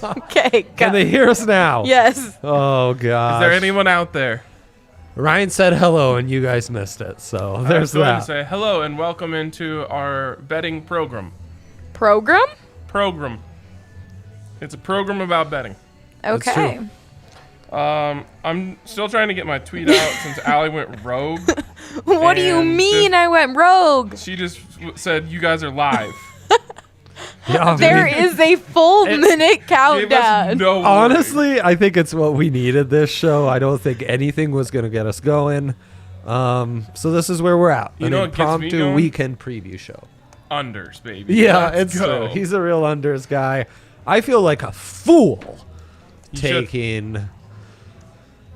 Okay, go. Can they hear us now? Yes. Oh, God. Is there anyone out there? Ryan said hello, and you guys missed it. So there's I was going that. to say hello and welcome into our betting program. Program? Program. It's a program about betting. Okay. true. I'm still trying to get my tweet out since Allie went rogue. What do you And mean I went rogue? She just said you guys are live. Yeah, There is a full minute Give us countdown. no honestly, I think it's what we needed this show. I don't think anything was going to get us going. So this is where we're at. You know what gets me impromptu going? weekend preview show. unders, baby. Yeah, Let's it's go. true. He's a real unders guy. I feel like a fool You should- taking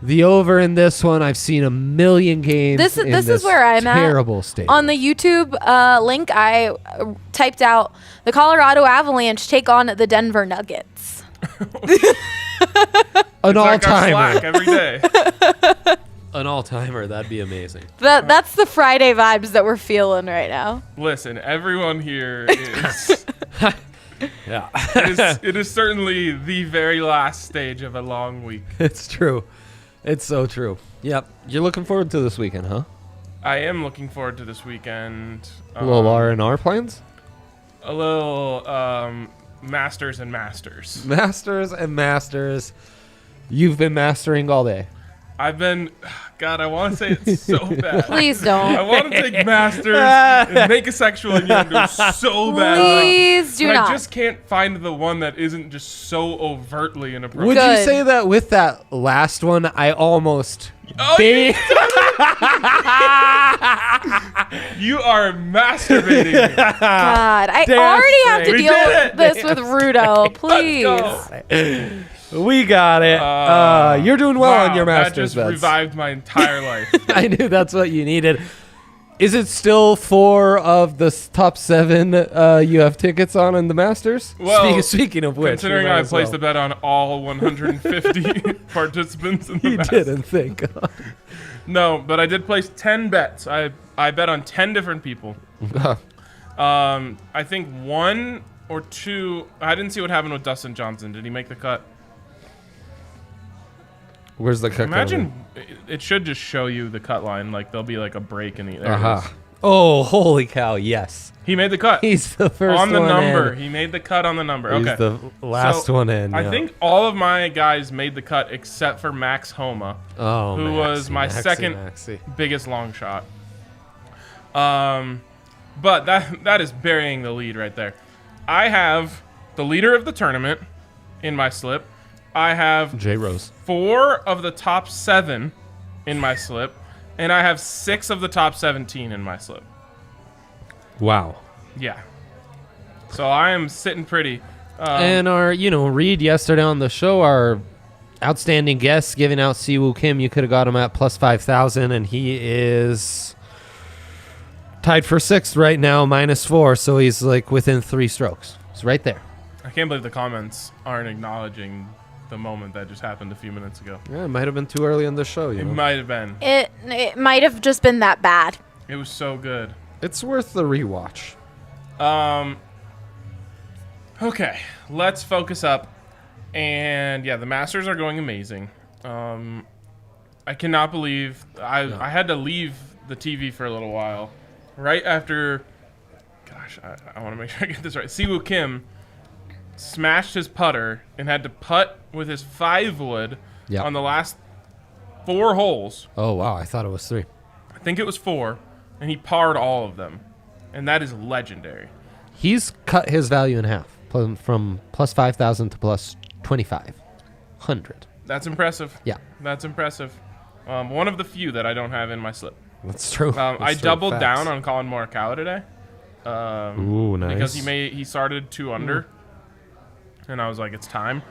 the over in this one. I've seen a million games. This in is where I'm at. terrible state. On the YouTube link, I typed out the Colorado Avalanche take on the Denver Nuggets. An Like our all-timer. Slack every day. An all-timer. That'd be amazing. That's the Friday vibes that we're feeling right now. Listen, everyone here is. Yeah, it is certainly the very last stage of a long week. it's true. It's so true. Yep. You're looking forward to this weekend, huh? I am looking forward to this weekend. A little R&R plans? A little Masters and Masters. Masters and Masters. You've been mastering all day. I've been, God, I want to say it so bad. Please I don't. want to take Masters and make a sexual innuendo so bad. Please do But not. I just can't find the one that isn't just so overtly inappropriate. Would you Good. say that with that last one, I almost... Oh, ba- you are masturbating. God, I Damn already have to straight. deal We did with it. this with Rudo. Please. Let's go. We got it. You're doing well Wow, on your that Masters just bets. revived my entire life. I knew that's what you needed. Is it still 4 of the top 7 you have tickets on in the Masters? Well, speaking of which, Considering we might I as placed well. a bet on all 150 participants in the You Masters. didn't think. No, but I did place 10 bets. I bet on 10 different people. I think 1 or 2. I didn't see what happened with Dustin Johnson. Did he make the cut? Where's the cut? Imagine it should just show you the cut line. Like there'll be like a break in the. There it is. Oh, holy cow! Yes, He made the cut he's the first on the one number. in. He made the cut on the number. He's Okay. the last So, one in. I yeah. think all of my guys made the cut except for Max Homa, Oh, who was my second Maxi. biggest long shot. But that is burying the lead right there. I have the leader of the tournament in my slip. I have J Rose. 4 of the top 7 in my slip, and I have 6 of the top 17 in my slip. Wow. Yeah. So I am sitting pretty. And our, Reed yesterday on the show, our outstanding guest giving out Siwoo Kim. You could have got him at plus 5,000, and he is tied for 6th right now, -4. So he's like within 3 strokes. He's right there. I can't believe the comments aren't acknowledging the moment that just happened a few minutes ago. Yeah, it might have been too early in the show. It might have been. It might have just been that bad. It was so good. It's worth the rewatch. Okay, let's focus up. And yeah, the Masters are going amazing. I cannot believe I had to leave the TV for a little while. Right after, gosh, I want to make sure I get this right. Siwoo Kim smashed his putter and had to putt with his 5-wood on the last 4 holes. Oh, wow. I thought it was 3. I think it was 4, and he parred all of them. And that is legendary. He's cut his value in half from plus 5,000 to plus 2,500. That's impressive. Yeah. That's impressive. One of the few that I don't have in my slip. That's true. I doubled down on Colin Morikawa today. Ooh, nice. Because he started 2 under. And I was like, it's time.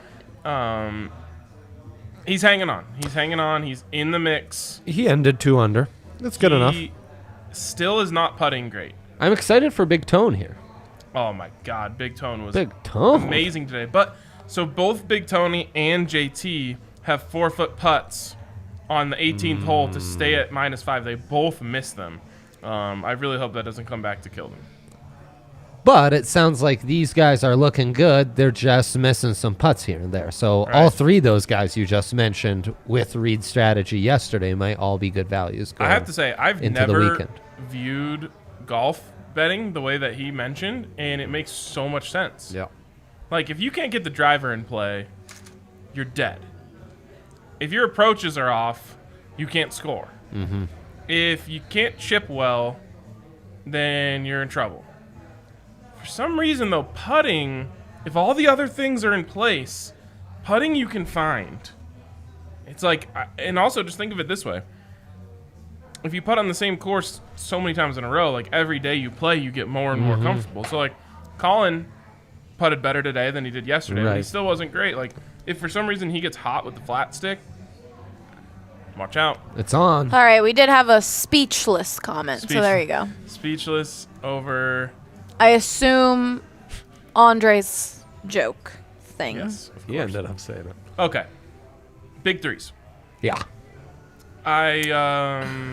He's hanging on. He's in the mix. He ended 2 under. That's good enough. He still is not putting great. I'm excited for Big Tone here. Oh my God, Big Tone was Big Tone. amazing today. But so both Big Tony and JT have 4-foot putts on the 18th hole to stay at -5. They both missed them. I really hope that doesn't come back to kill them. But it sounds like these guys are looking good. They're just missing some putts here and there. So all Right. three of those guys you just mentioned with Reed's strategy yesterday might all be good values. I have to say, I've into the never weekend. viewed golf betting the way that he mentioned, and it makes so much sense. Yeah. Like, if you can't get the driver in play, you're dead. If your approaches are off, you can't score. Mm-hmm. If you can't chip well, then you're in trouble. For some reason, though, putting, if all the other things are in place, putting you can find. It's like, and also just think of it this way. If you putt on the same course so many times in a row, like every day you play, you get more and more comfortable. So, like, Colin putted better today than he did yesterday, but he Right. still wasn't great. Like, if for some reason he gets hot with the flat stick, watch out. It's on. All right, we did have a speechless comment, so there you go. Speechless over. I assume Andre's joke thing. Yes. He ended up saying it. Okay. Big threes. Yeah.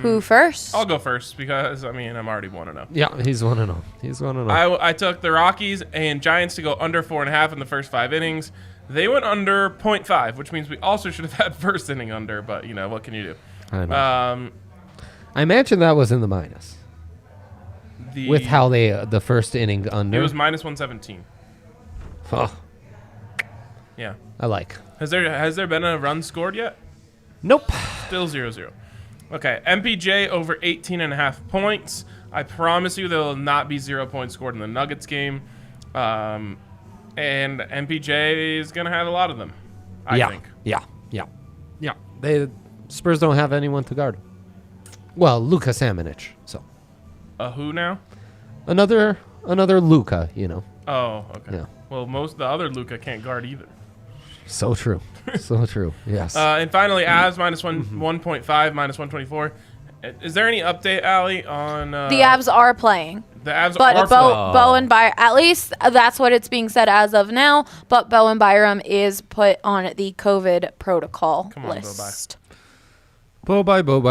Who first? I'll go first because I'm already 1-0. Yeah, he's 1-0. He's 1-0. I took the Rockies and Giants to go under 4.5 in the first 5 innings. They went under 0.5, which means we also should have had first inning under, but what can you do? I know. I imagine that was in the minus. With how the first inning under. It was minus 117. Oh, Yeah. I like. Has there been a run scored yet? Nope. Still 0-0. Okay, MPJ over 18.5 points. I promise you there will not be 0 points scored in the Nuggets game. And MPJ is going to have a lot of them, I think. Yeah. Spurs don't have anyone to guard. Well, Luka Samanic. So Who now? another Luka, Oh, okay. Yeah. Well, the other Luka can't guard either. So true. So true. Yes. And finally, Avs minus 1.5, minus 124. Is there any update, Allie, on... The Avs are playing. The Avs But are playing. Bo and Byram, at least that's what it's being said as of now, but Bo and Byram is put on the COVID protocol Come on, list. Bo bye. Don't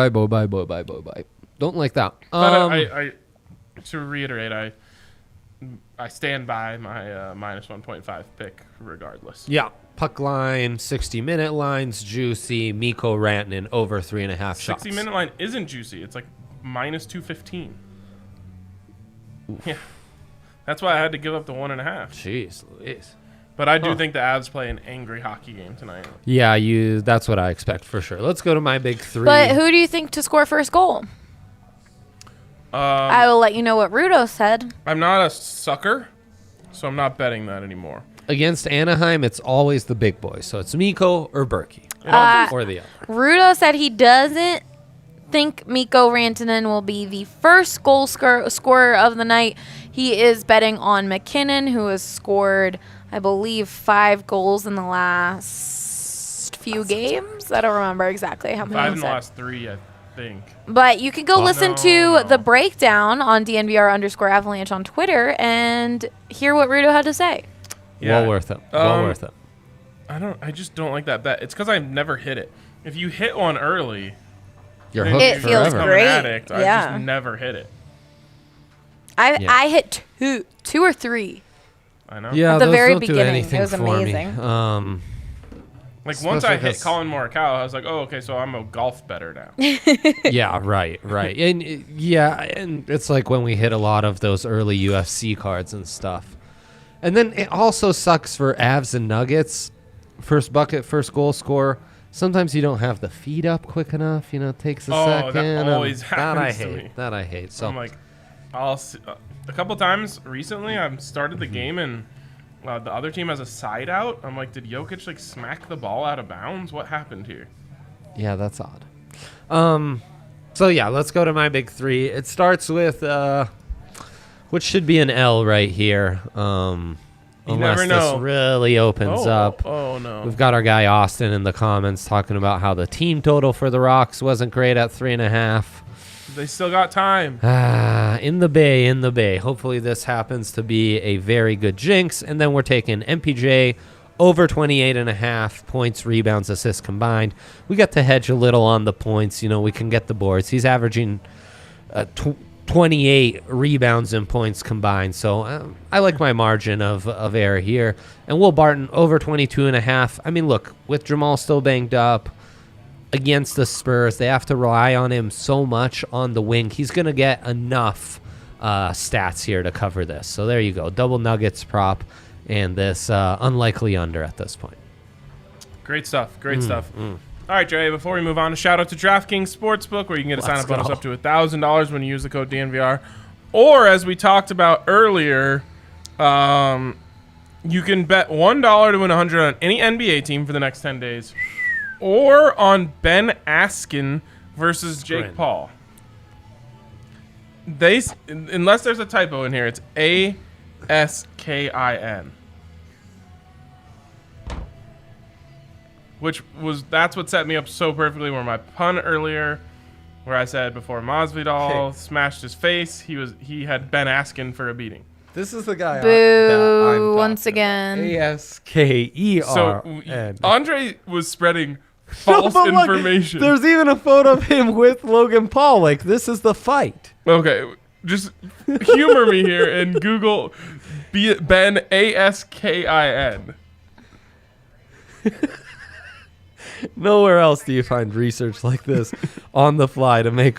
like that. But I to reiterate, I stand by my minus 1.5 pick regardless. Yeah. Puck line, 60-minute lines, juicy. Mikko Rantanen over 3.5 shots. 60-minute line isn't juicy. It's like minus 215. Yeah. That's why I had to give up the 1.5. Jeez Louise. But I do think the Avs play an angry hockey game tonight. Yeah, that's what I expect for sure. Let's go to my big three. But who do you think to score first goal? I will let you know what Rudo said. I'm not a sucker, so I'm not betting that anymore. Against Anaheim, it's always the big boys. So it's Mikko or Berkey. Or the other. Rudo said he doesn't think Mikko Rantanen will be the first goal scorer of the night. He is betting on McKinnon, who has scored, I believe, 5 goals in the last few games. I don't remember exactly how many. 5 he in the said. last 3, I think. But you can go listen to no. the breakdown on DNVR_Avalanche on Twitter and hear what Rudo had to say. Yeah. Well worth it. Well worth it. I just don't like that bet. It's because I've never hit it. If you hit one early, You're then hooked It feels forever. I'm great. an addict. I Yeah. just never hit it. I hit two or three. I know. Yeah, At the those very don't do beginning, it anything was for me. amazing. Like once I especially hit 'cause- Colin Morikawa, I was like, oh, okay, so I'm a golf bettor now. Yeah, right. And and it's like when we hit a lot of those early UFC cards and stuff. And then it also sucks for Avs and Nuggets. First bucket, first goal score. Sometimes you don't have the feed up quick enough. It takes a second. that always That I happens to hate. me. That I hate. So I'm like, a couple times recently, I've started the game and the other team has a side out. I'm like, did Jokic smack the ball out of bounds? What happened here? yeah, that's odd. So yeah, let's go to my big three. It starts with which should be an L right here. Unless never know. this really opens up. Oh no. We've got our guy Austin in the comments talking about how the team total for the Rocks wasn't great at 3.5. They still got time. In the bay. Hopefully this happens to be a very good jinx. And then we're taking MPJ over 28.5 points, rebounds, assists combined. We got to hedge a little on the points. We can get the boards. He's averaging 28 rebounds and points combined. So I like my margin of error here. And Will Barton over 22.5. I mean, look, with Jamal still banged up against the Spurs, they have to rely on him so much on the wing. He's going to get enough stats here to cover this. So there you go. Double Nuggets prop and this unlikely under at this point. Great stuff. Great stuff. All right, Jay, before we move on, a shout-out to DraftKings Sportsbook, where you can get a sign-up bonus up to $1,000 when you use the code DNVR. Or, as we talked about earlier, you can bet $1 to win $100 on any NBA team for the next 10 days. Or on Ben Askin versus Jake Paul. Unless there's a typo in here, it's ASKIN. That's what set me up so perfectly. Where my pun earlier, where I said before Masvidal smashed his face, he had Ben Askin for a beating. This is the guy. Boo! Once again, ASKER. So Andre was spreading false information. There's even a photo of him with Logan Paul. Like, this is the fight. Okay, just humor me here and Google Ben ASKIN. Nowhere else do you find research like this on the fly to make.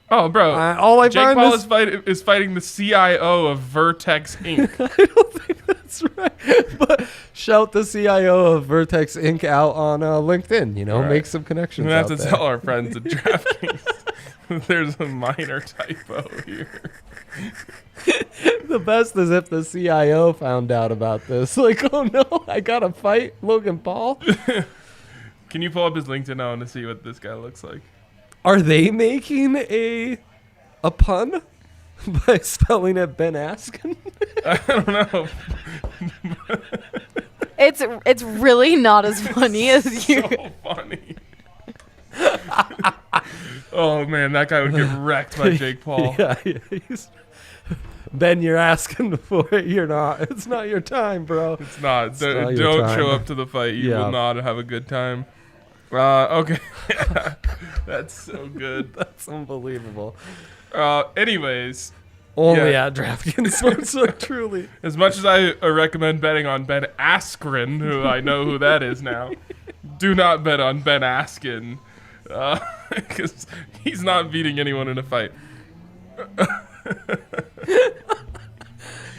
Oh, bro! All I Jake find Paul is fighting the CIO of Vertex Inc. I don't think that's right. But shout the CIO of Vertex Inc. out on LinkedIn. Make some connections. We have out to there. tell our friends at DraftKings there's a minor typo here. The best is if the CIO found out about this. Like, oh no, I gotta fight Logan Paul. Can you pull up his LinkedIn now to see what this guy looks like? Are they making a pun by spelling it Ben Askin? I don't know. it's really not as funny as you. So funny. Oh man, that guy would get wrecked by Jake Paul. Yeah, Ben, you're asking for it. You're not. It's not your time, bro. It's not. Not Don't show up to the fight. You will not have a good time. Okay. That's so good. That's unbelievable. Anyways. Only at DraftKings Sportsbook, truly. As much as I recommend betting on Ben Askren, who I know who that is now, do not bet on Ben Askin. Because he's not beating anyone in a fight.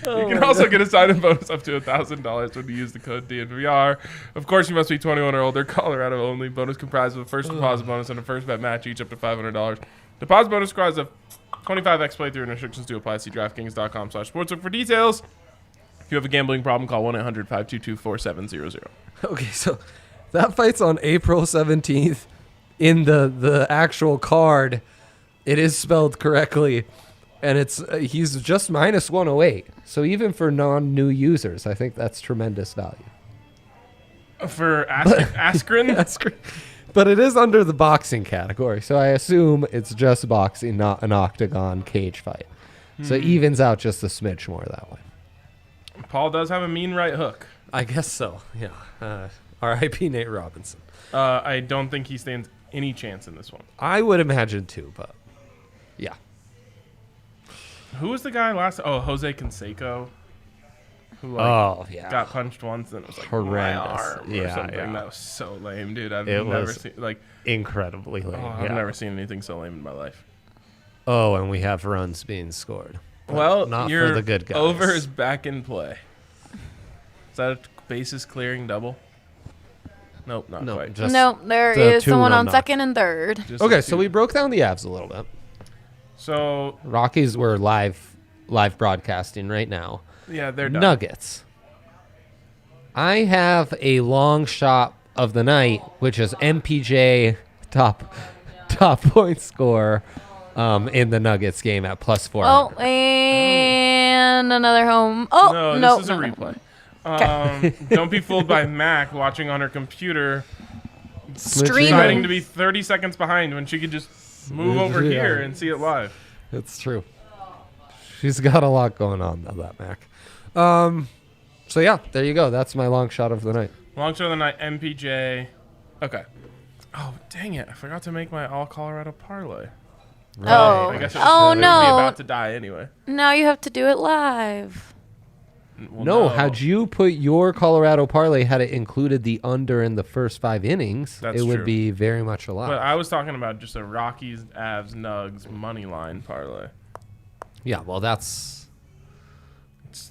You can also get a sign-in bonus up to $1,000 when you use the code DNVR. Of course, you must be 21 or older. Colorado only. Bonus comprised of a first deposit bonus and a first bet match, each up to $500. Deposit bonus comprised of 25x playthrough and restrictions do apply. See DraftKings.com/sportsbook for details. If you have a gambling problem, call 1-800-522-4700. Okay, so that fight's on April 17th. In the actual card, it is spelled correctly. And he's just minus 108. So even for non-new users, I think that's tremendous value. For Askren? Askren. But it is under the boxing category. So I assume it's just boxing, not an octagon cage fight. So it evens out just a smidge more that way. Paul does have a mean right hook. I guess so, yeah. R.I.P. Nate Robinson. I don't think he stands any chance in this one. I would imagine too, but yeah. Who was the guy last? Oh, Jose Canseco. Who got punched once and it was like horrendous. My arm or something. Yeah. That was so lame, dude. I've never seen incredibly lame. I've never seen anything so lame in my life. Oh, and we have runs being scored. Well, not for the good guys. Over is back in play. Is that a bases clearing double? Nope, not quite. No, there is someone on second and third. Okay, so we broke down the Avs a little bit. So Rockies were live broadcasting right now. Yeah, they're done. Nuggets. I have a long shot of the night, which is MPJ top point scorer in the Nuggets game at +400. Oh, and another home. Oh, no, this is a replay. Don't be fooled by Mac watching on her computer, deciding to be 30 seconds behind when she could just move over here and see it live. It's true. She's got a lot going on, though, that Mac. So, yeah, there you go. That's my long shot of the night. Long shot of the night, MPJ. Okay. Oh, dang it. I forgot to make my all Colorado parlay. Oh. I guess it Oh, would be no. about to die anyway. Now you have to do it live. Well, No, had you put your Colorado parlay, had it included the under in the first 5 innings, That's it would true. be very much alive. But I was talking about just a Rockies, Avs, Nugs money line parlay. Yeah, well, that's...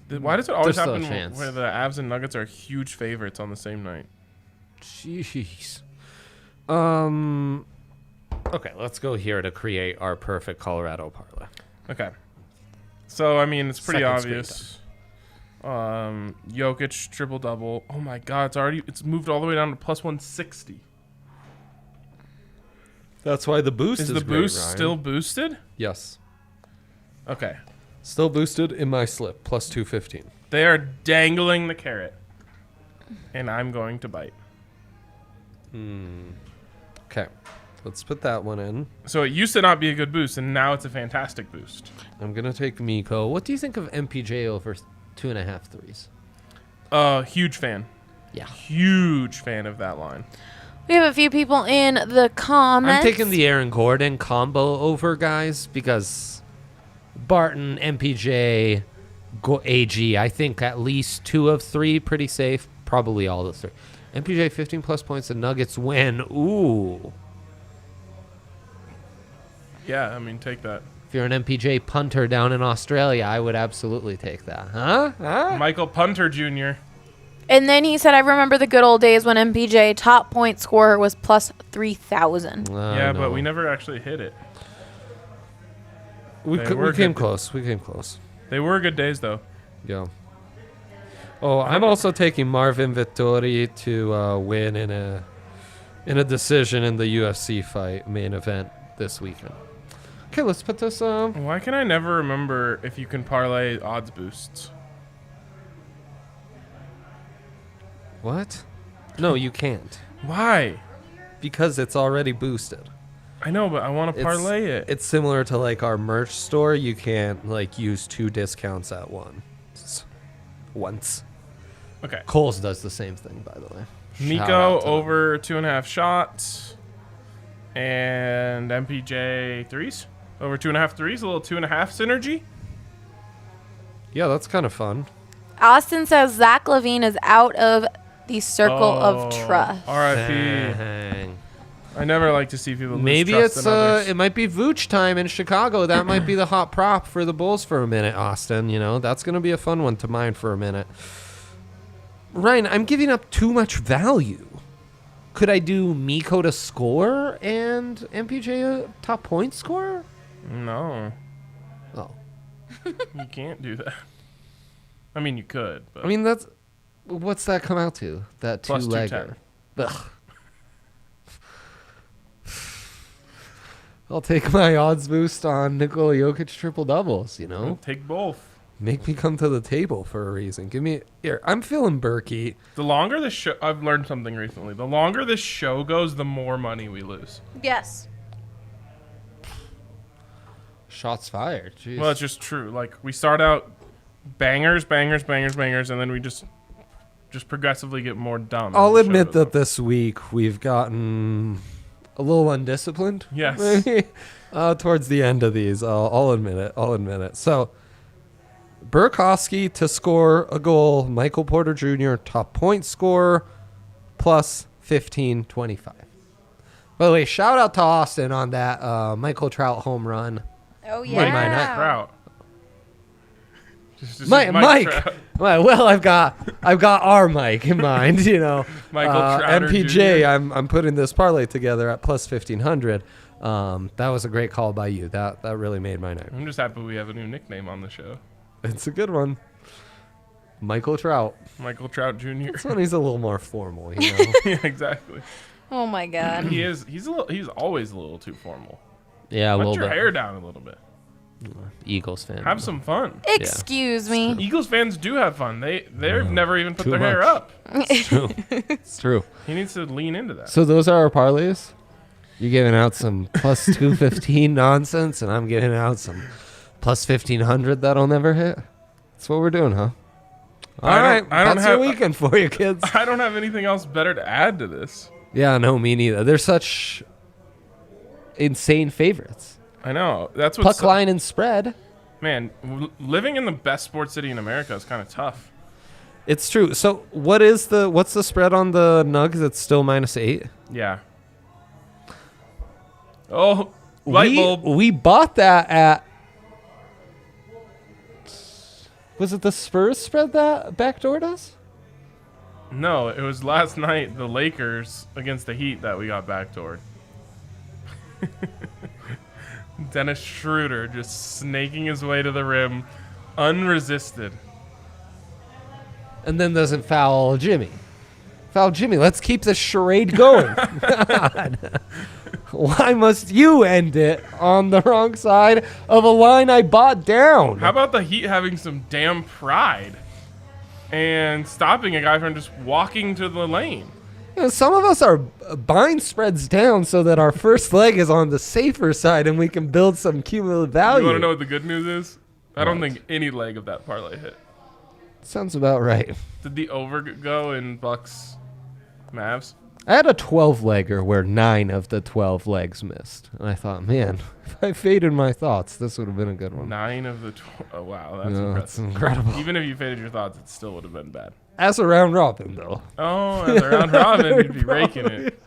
Why does it always There's still a happen chance. where the Avs and Nuggets are huge favorites on the same night? Jeez. Okay, let's go here to create our perfect Colorado parlay. Okay. So, I mean, it's pretty Second screen obvious. Jokic triple-double. Oh, my God. It's moved all the way down to plus 160. That's why the boost Is is the great, boost Ryan. still boosted? Yes. Okay. Still boosted in my slip, plus 215. They are dangling the carrot. And I'm going to bite. Okay, let's put that one in. So it used to not be a good boost, and now it's a fantastic boost. I'm going to take Miko. What do you think of MPJ over 2.5 threes? Huge fan. Yeah. Huge fan of that line. We have a few people in the comments. I'm taking the Aaron Gordon combo over, guys, because Barton, MPJ, AG, I think at least 2 of 3 pretty safe. Probably all the 3. MPJ 15 plus points. The Nuggets win. Ooh. Yeah, I mean, take that. If you're an MPJ punter down in Australia, I would absolutely take that. Huh? Michael Punter Jr. And then he said, I remember the good old days when MPJ top point scorer was plus 3,000. Yeah, but we never actually hit it. We They were came good. close. We came close. They were good days, though. Yeah. Oh, I'm also taking Marvin Vittori to win in a decision in the UFC fight main event this weekend. Okay, let's put this. Why can I never remember if you can parlay odds boosts? What? No, you can't Why? because it's already boosted. I know, but I want to parlay it. It's similar to like our merch store. You can't like use 2 discounts at once. Okay. Kohl's does the same thing, by the way. Shout Miko out to them. over 2.5 shots. And MPJ threes. Over 2.5 threes. A little 2.5 synergy. Yeah, that's kind of fun. Austin says Zach LaVine is out of the circle of trust. R.I.P. Dang. I never like to see people lose Maybe trust it's in others. it might be Vooch time in Chicago. That might be the hot prop for the Bulls for a minute, Austin. You know, that's gonna be a fun one to mine for a minute. Ryan, I'm giving up too much value. Could I do Miko to score and MPJ a top point scorer? No, Oh, you can't do that. I mean, you could, but I mean what's that come out to? That Plus 2-legger. Ugh. I'll take my odds boost on Nikola Jokic triple doubles. You know. take both. Make me come to the table for a reason. Give me here. I'm feeling Berkey. The longer this show, I've learned something recently. The longer this show goes, the more money we lose. Yes. Shots fired. Jeez. Well, it's just true. Like we start out bangers, bangers, bangers, bangers, and then we just progressively get more dumb. I'll as the show admit goes that on. this week we've gotten a little undisciplined. Yes. Maybe. Towards the end of these, I'll admit it. I'll admit it. So, Burakovsky to score a goal. Michael Porter Jr. top point scorer, plus 15.25. By the way, shout out to Austin on that Michael Trout home run. Oh, Mike yeah. Trout. Just Mike. Trout. Well, I've got our Mike in mind, you know. Michael Trouter MPJ, Jr.. I'm putting this parlay together at plus 1500. That was a great call by you. That really made my night. I'm just happy we have a new nickname on the show. It's a good one. Michael Trout. Michael Trout Jr. This one he's a little more formal, you know. Yeah, exactly. Oh, my God. He is. He's always a little too formal. Yeah, a Let little your bit. hair down a little bit. Eagles fan. Have some fun. Excuse me. Eagles fans do have fun. They've never even put Too their hair much. up. It's true. It's true. He needs to lean into that. So those are our parlays. You're giving out some plus 215 nonsense, and I'm giving out some plus 1500 that'll never hit. That's what we're doing, huh? All right, I don't that's have- your weekend for you, kids. I don't have anything else better to add to this. Yeah, no, me neither. They're such insane favorites. I know. That's what Puck line and spread. Man, living in the best sports city in America is kind of tough. It's true. So what's the spread on the Nugs? It's still -8. Yeah. Oh, light bulb. We bought that at. Was it the Spurs spread that backdoored us? No, it was last night, the Lakers against the Heat that we got backdoored. Dennis Schroeder just snaking his way to the rim, unresisted. And then doesn't foul Jimmy. Foul Jimmy. Let's keep the charade going. God. Why must you end it on the wrong side of a line I bought down? How about the Heat having some damn pride and stopping a guy from just walking to the lane? You know, some of us are buying spreads down so that our first leg is on the safer side and we can build some cumulative value. You want to know what the good news is? I don't think any leg of that parlay hit. Sounds about right. Did the over go in Bucks Mavs? I had a 12-legger where 9 of the 12 legs missed. And I thought, man, if I faded my thoughts, this would have been a good one. 9 of the oh wow, that's No, impressive. that's incredible. Even if you faded your thoughts, it still would have been bad. As a round robin, though. Oh, as a round robin, you'd be raking it.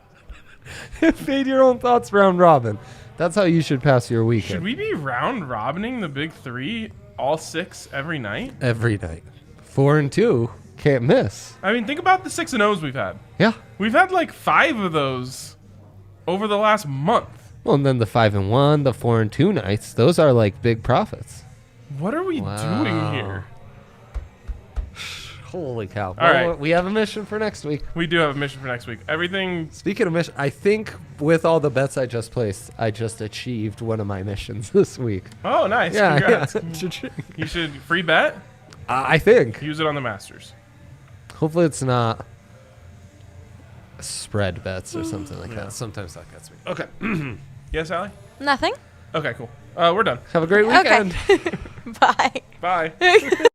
Fade your own thoughts round robin. That's how you should pass your weekend. Should we be round robining the big 3, all 6 every night? Every night. 4 and 2. Can't miss. I mean, think about the 6 and O's we've had. Yeah. We've had like 5 of those over the last month. Well, and then the 5 and 1, the 4 and 2 nights, those are like big profits. What are we doing here? Holy cow. All right. We have a mission for next week. We do have a mission for next week. Everything. Speaking of mission, I think with all the bets I just placed, I just achieved one of my missions this week. Oh, nice. Yeah, Congrats. yeah. You should free bet. I think. Use it on the Masters. Hopefully it's not spread bets or something like that. Sometimes that gets me. Okay. Yes, Allie? Nothing. Okay, cool. We're done. Have a great weekend. Okay. Bye. Bye.